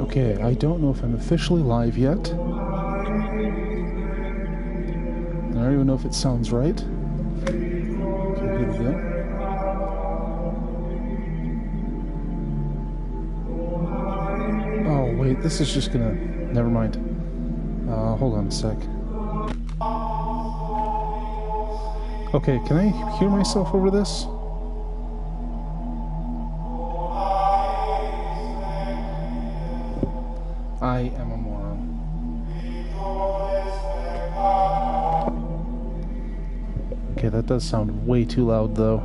Okay, I don't know if I'm officially live yet. I don't even know if it sounds right. Okay, here we go. Oh, wait, this is just gonna... Never mind. Hold on a sec. Okay, can I hear myself over this? I am a moron. Okay, that does sound way too loud, though.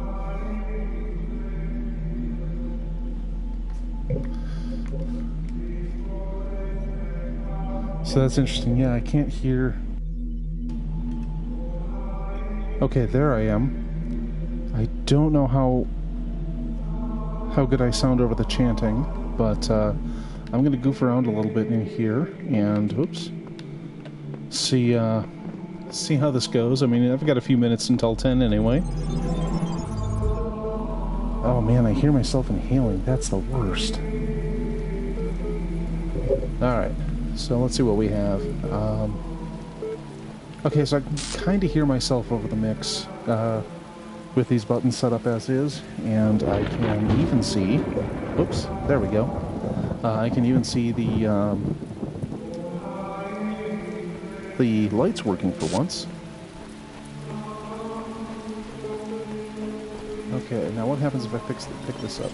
So that's interesting. Yeah, I can't hear... Okay, there I am. I don't know how good I sound over the chanting, but I'm going to goof around a little bit in here and, oops, see how this goes. I mean, I've got a few minutes until 10 anyway. Oh man, I hear myself inhaling. That's the worst. Alright, so let's see what we have. Okay, so I can kind of hear myself over the mix with these buttons set up as is, and I can even see... Oops, there we go. I can even see the lights working for once. Okay, now what happens if I pick this up?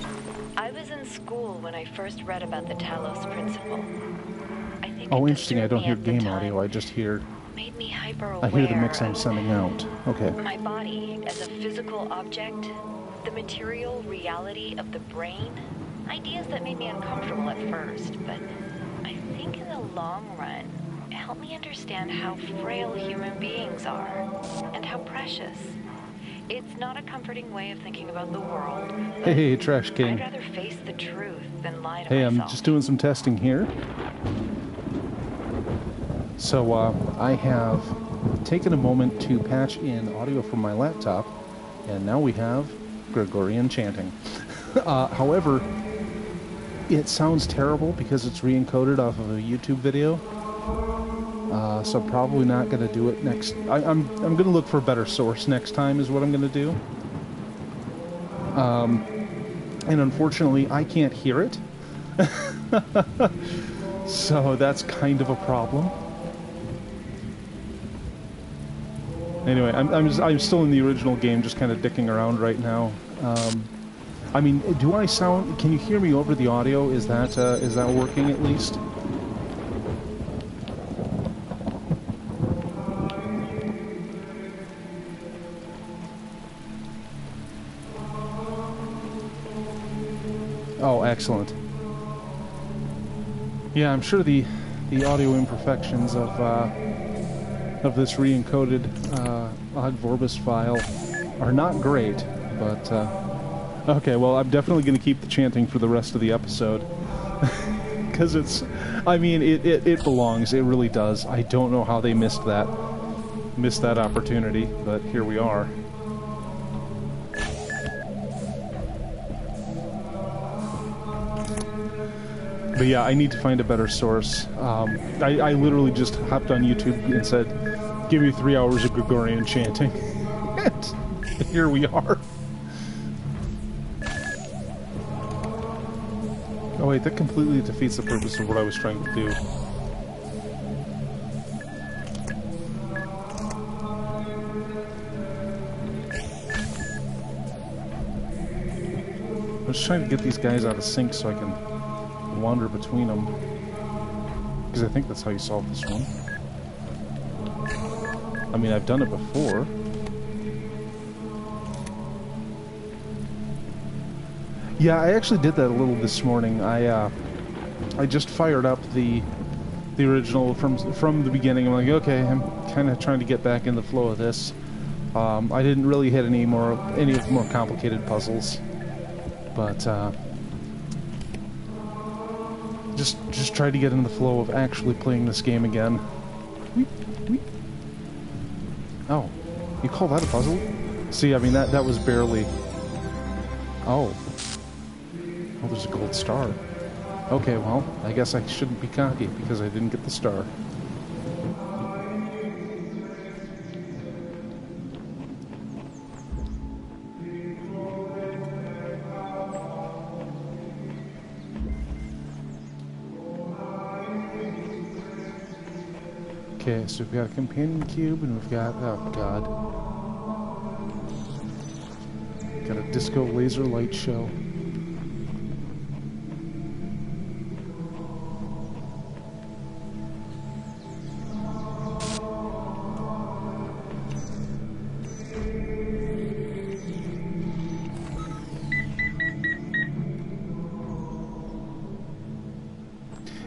I was in school when I first read about the Talos Principle. I think oh, interesting. I don't hear game audio. I just hear... Made me hyper-aware. I hear the mix I'm sending out. Okay. My body as a physical object, the material reality of the brain, ideas that made me uncomfortable at first, but I think in the long run, it helped me understand how frail human beings are and how precious. It's not a comforting way of thinking about the world. Hey, Trash King. I'd rather face the truth than lie to myself. Hey, I'm just doing some testing here. So, I have taken a moment to patch in audio from my laptop, and now we have Gregorian chanting. However, it sounds terrible because it's re-encoded off of a YouTube video. So I'm probably not going to do it next... I'm going to look for a better source next time is what I'm going to do. And unfortunately, I can't hear it. So that's kind of a problem. Anyway, I'm still in the original game, just kind of dicking around right now. I mean, do I sound... Can you hear me over the audio? Is that working at least? Oh, excellent. Yeah, I'm sure the audio imperfections of this re-encoded Ogg Vorbis file are not great, but okay, well, I'm definitely going to keep the chanting for the rest of the episode. Because it's... I mean, it belongs. It really does. I don't know how they missed that opportunity, but here we are. But yeah, I need to find a better source. I literally just hopped on YouTube and said, give me 3 hours of Gregorian chanting. And here we are. Oh wait, that completely defeats the purpose of what I was trying to do. I'm just trying to get these guys out of sync so I can wander between them, because I think that's how you solve this one. I mean, I've done it before. Yeah, I actually did that a little this morning. I just fired up the original from the beginning. I'm like, okay, I'm kind of trying to get back in the flow of this. I didn't really hit any of the more complicated puzzles, but just try to get in the flow of actually playing this game again. Oh, you call that a puzzle? See, I mean, that was barely... Oh. Oh, there's a gold star. Okay, well, I guess I shouldn't be cocky because I didn't get the star. Okay, so we've got a companion cube, and we've got, oh god, got a disco laser light show.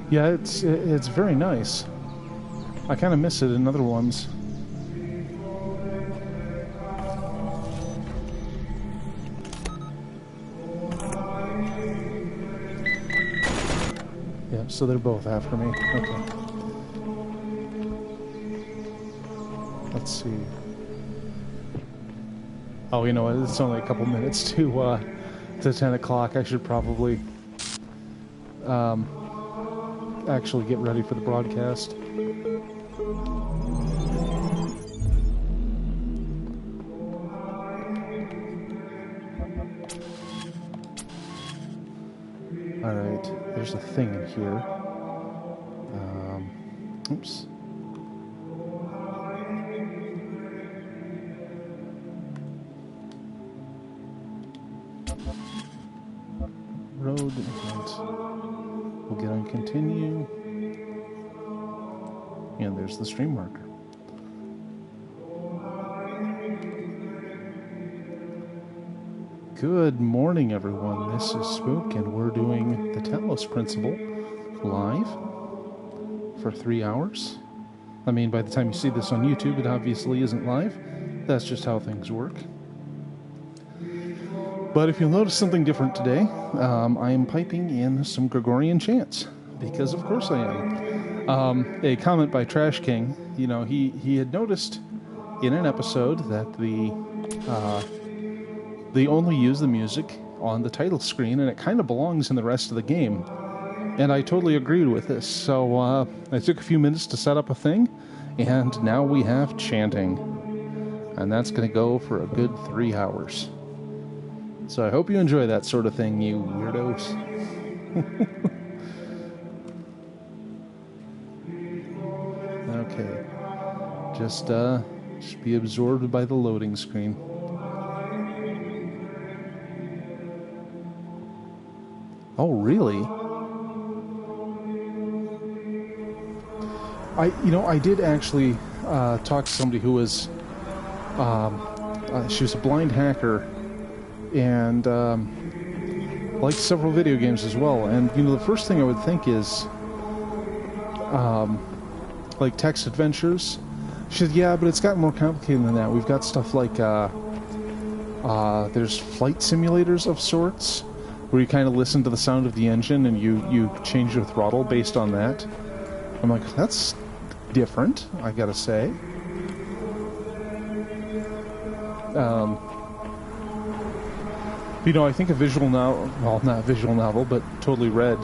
Yeah, it's very nice. I kind of miss it in other ones. Yeah, so they're both after me. Okay. Let's see. Oh, you know what? It's only a couple minutes to 10 o'clock. I should probably actually get ready for the broadcast. Alright, there's a thing in here. Oops. Road, and we'll get on continue. And there's the stream marker. Good morning, everyone. This is Spook, and we're doing the Talos Principle live for 3 hours. I mean, by the time you see this on YouTube, it obviously isn't live. That's just how things work. But if you'll notice something different today, I am piping in some Gregorian chants, because of course I am. A comment by Trash King, you know, he had noticed in an episode that they only use the music on the title screen, and it kind of belongs in the rest of the game. And I totally agreed with this, so I took a few minutes to set up a thing, and now we have chanting. And that's going to go for a good 3 hours. So I hope you enjoy that sort of thing, you weirdos. Okay. Just be absorbed by the loading screen. Oh, really? I did actually talk to somebody who was, she was a blind hacker and liked several video games as well. And, you know, the first thing I would think is, like text adventures. She said, yeah, but it's gotten more complicated than that. We've got stuff like, there's flight simulators of sorts, where you kind of listen to the sound of the engine and you change your throttle based on that. I'm like, that's different, I gotta say. You know, I think a visual novel, well, not a visual novel, but totally read,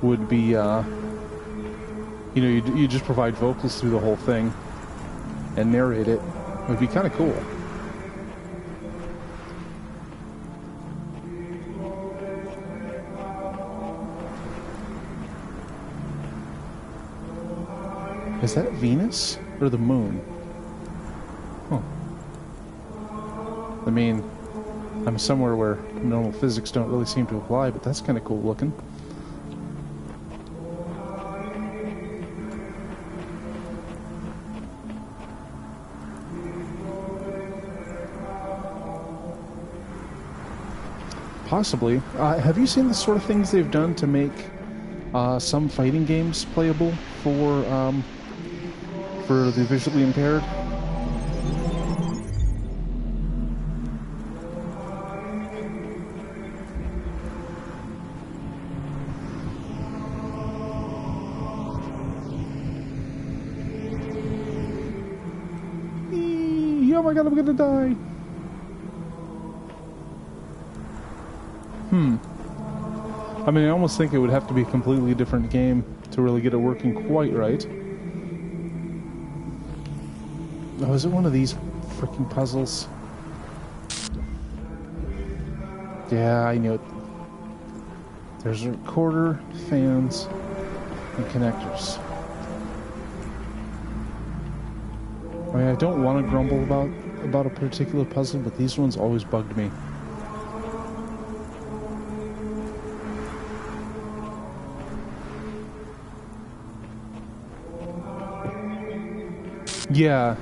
would be, you know, you just provide vocals through the whole thing and narrate it. It would be kind of cool. Is that Venus or the moon? Huh. I mean, I'm somewhere where normal physics don't really seem to apply, but that's kind of cool looking. Possibly. Have you seen the sort of things they've done to make some fighting games playable for the visually impaired? Oh my god, I'm gonna die. I mean, I almost think it would have to be a completely different game to really get it working quite right. Oh, is it one of these freaking puzzles? Yeah, I knew it. There's a recorder, fans, and connectors. I mean, I don't want to grumble about a particular puzzle, but these ones always bugged me. Yeah.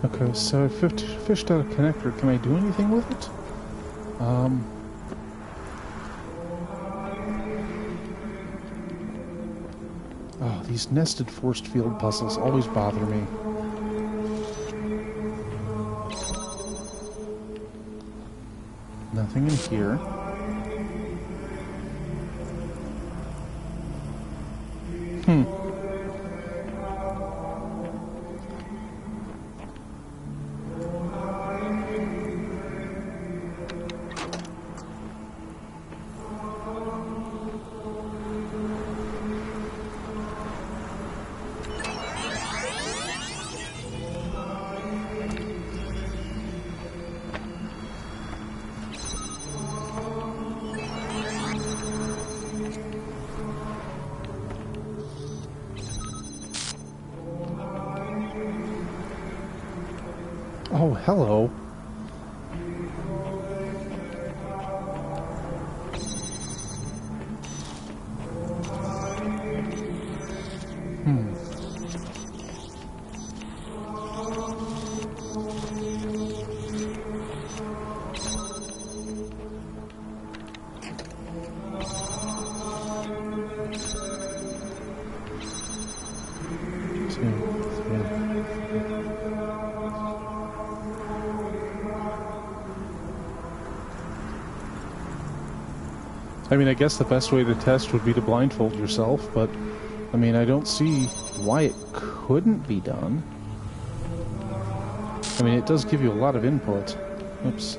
Okay, so I fished out a connector. Can I do anything with it? Oh, these nested force field puzzles always bother me. Nothing in here. Oh, hello. I mean, I guess the best way to test would be to blindfold yourself, but, I mean, I don't see why it couldn't be done. I mean, it does give you a lot of input. Oops.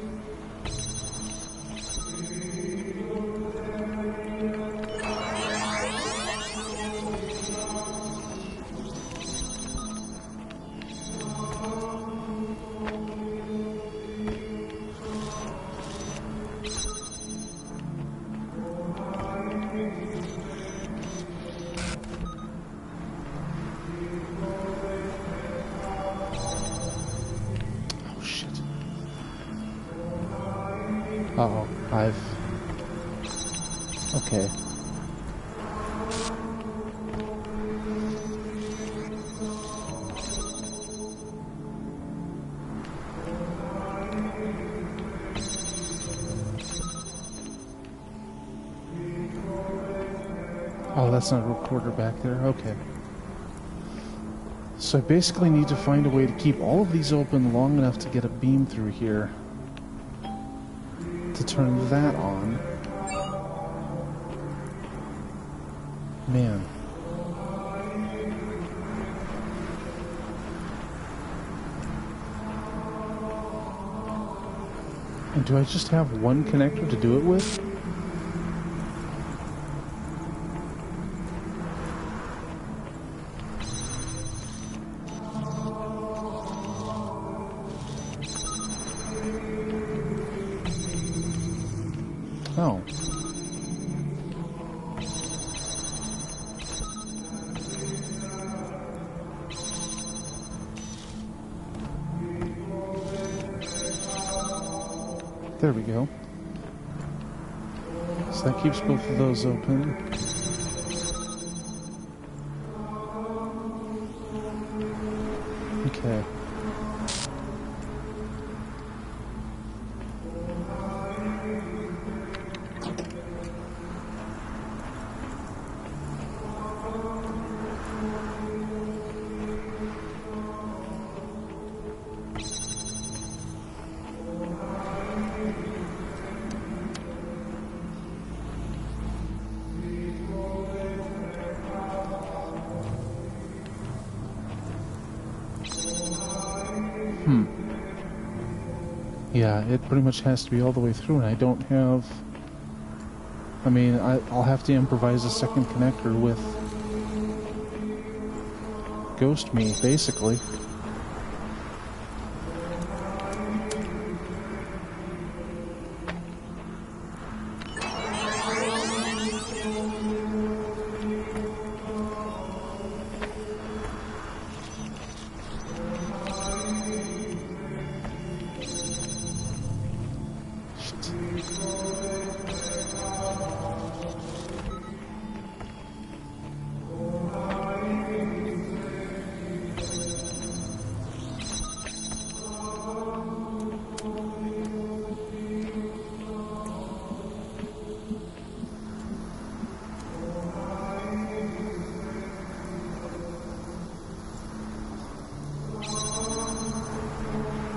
Uh-oh, okay. Oh, that's not a recorder back there? Okay. So I basically need to find a way to keep all of these open long enough to get a beam through here. To turn that on. Man. And do I just have one connector to do it with? Oh. There we go. So that keeps both of those open. Okay. Yeah, it pretty much has to be all the way through, and I don't have... I mean, I'll have to improvise a second connector with Ghost Me, basically.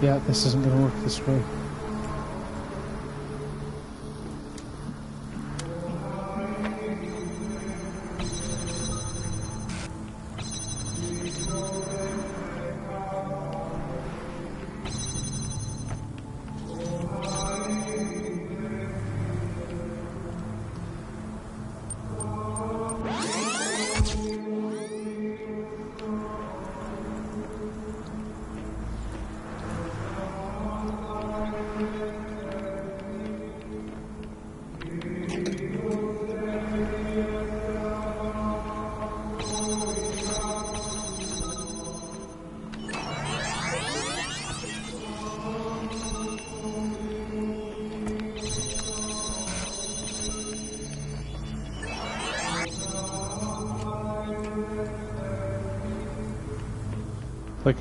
Yeah, this isn't going to work this way. Like,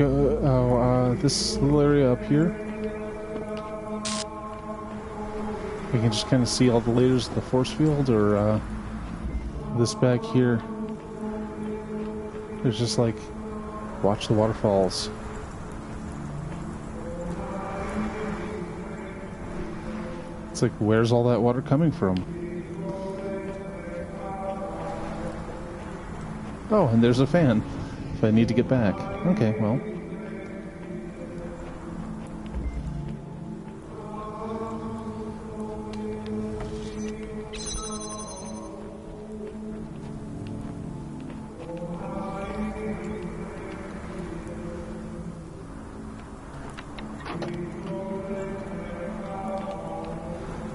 this little area up here. We can just kind of see all the layers of the force field, or, this back here. There's just like, watch the waterfalls. It's like, where's all that water coming from? Oh, and there's a fan. If I need to get back. Okay, well.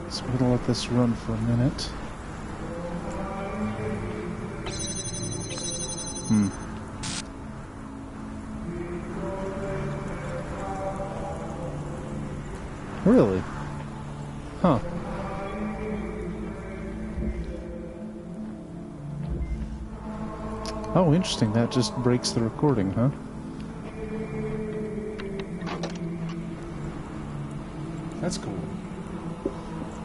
So we're gonna let this run for a minute. Really? Huh. Oh, interesting. That just breaks the recording, huh? That's cool.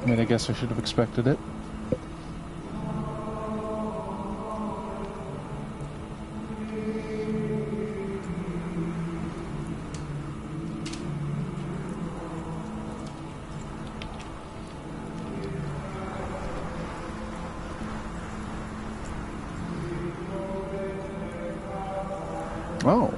I mean, I guess I should have expected it. Oh.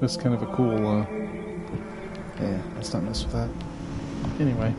That's kind of a cool, yeah, let's not mess with that. Anyway.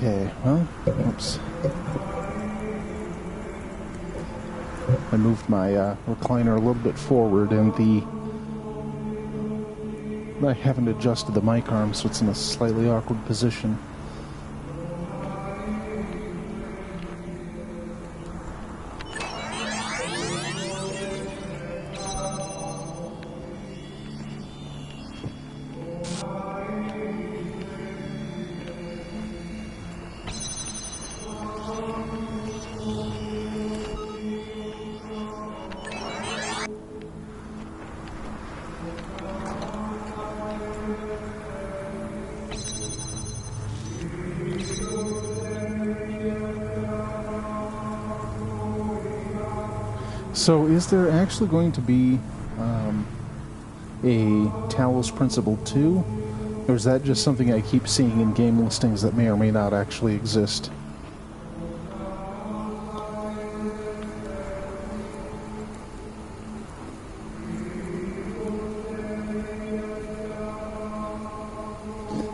Okay, well, oops. I moved my recliner a little bit forward, and I haven't adjusted the mic arm, so it's in a slightly awkward position. So, is there actually going to be a Talos Principle 2? Or is that just something I keep seeing in game listings that may or may not actually exist?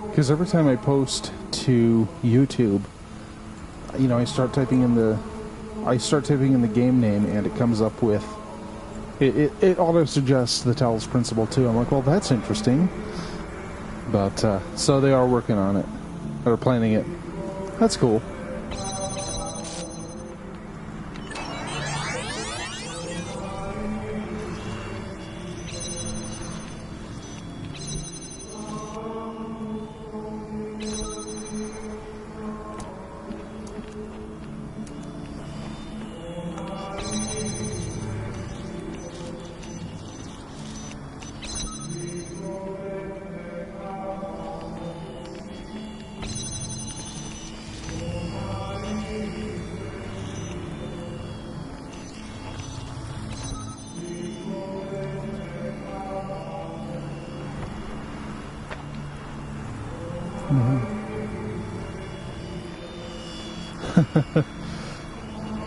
Because every time I post to YouTube, you know, I start typing in the game name, and it comes up with it auto suggests the Talos Principle 2. I'm like, well, that's interesting. But so they are working on it, or planning it. That's cool.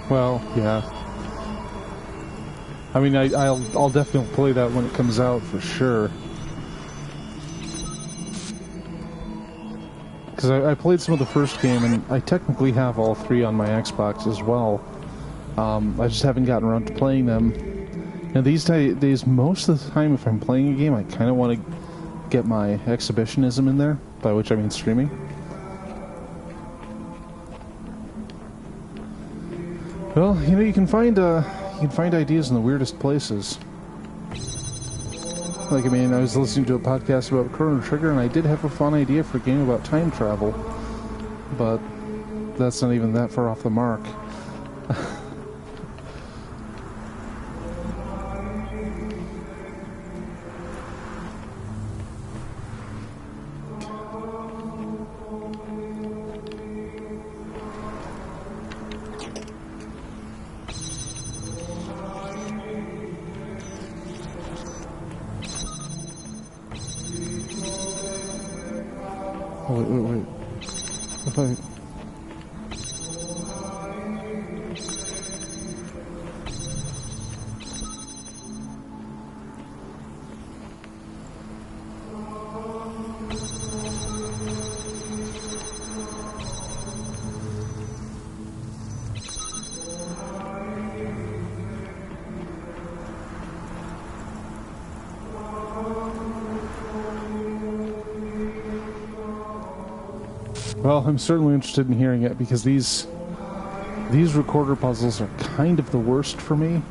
Well, yeah. I mean, I'll definitely play that when it comes out for sure. Because I played some of the first game, and I technically have all three on my Xbox as well. I just haven't gotten around to playing them. And these days, most of the time, if I'm playing a game, I kind of want to get my exhibitionism in there, by which I mean streaming. Well, you know, you can find ideas in the weirdest places. Like, I mean, I was listening to a podcast about Chrono Trigger, and I did have a fun idea for a game about time travel, but that's not even that far off the mark. Wait. If I... Well, I'm certainly interested in hearing it, because these recorder puzzles are kind of the worst for me.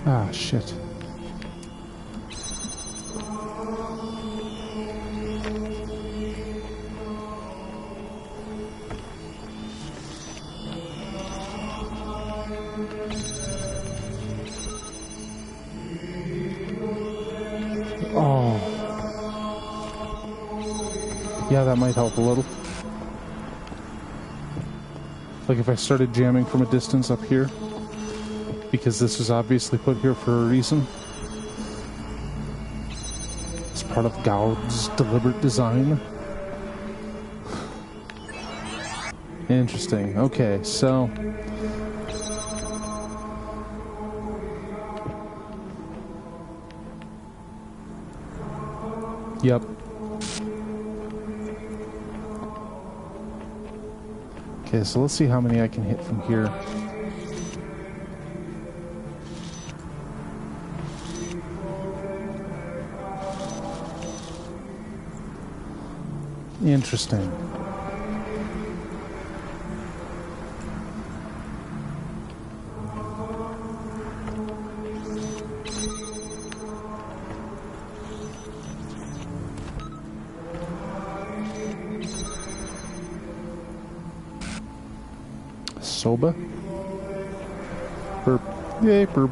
Ah, shit. Yeah, that might help a little. Like if I started jamming from a distance up here, because this was obviously put here for a reason. It's part of God's deliberate design. Interesting. Okay, so... Yep. Okay, so let's see how many I can hit from here. Interesting. Soba? Burp. Yay, burp.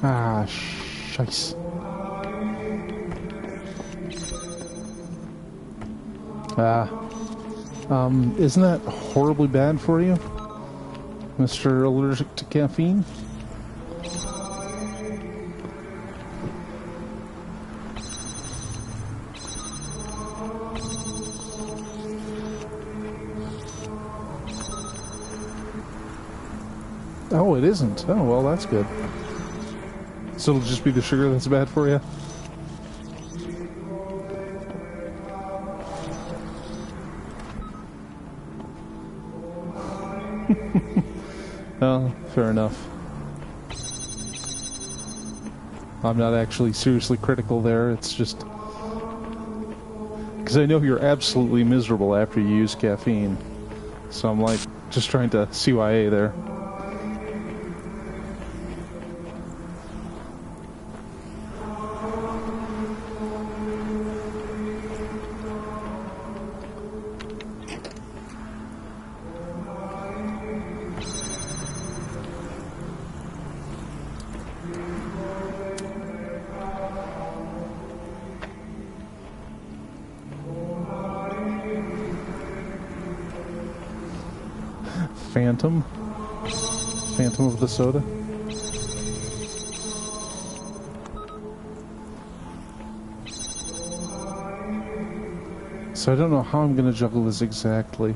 Ah, shice. Isn't that horribly bad for you, Mr. Allergic to caffeine? Oh, it isn't. Oh, well, that's good. So it'll just be the sugar that's bad for you? Oh, fair enough. I'm not actually seriously critical there, it's just... because I know you're absolutely miserable after you use caffeine. So I'm like, just trying to CYA there. Phantom of the soda. So I don't know how I'm going to juggle this exactly.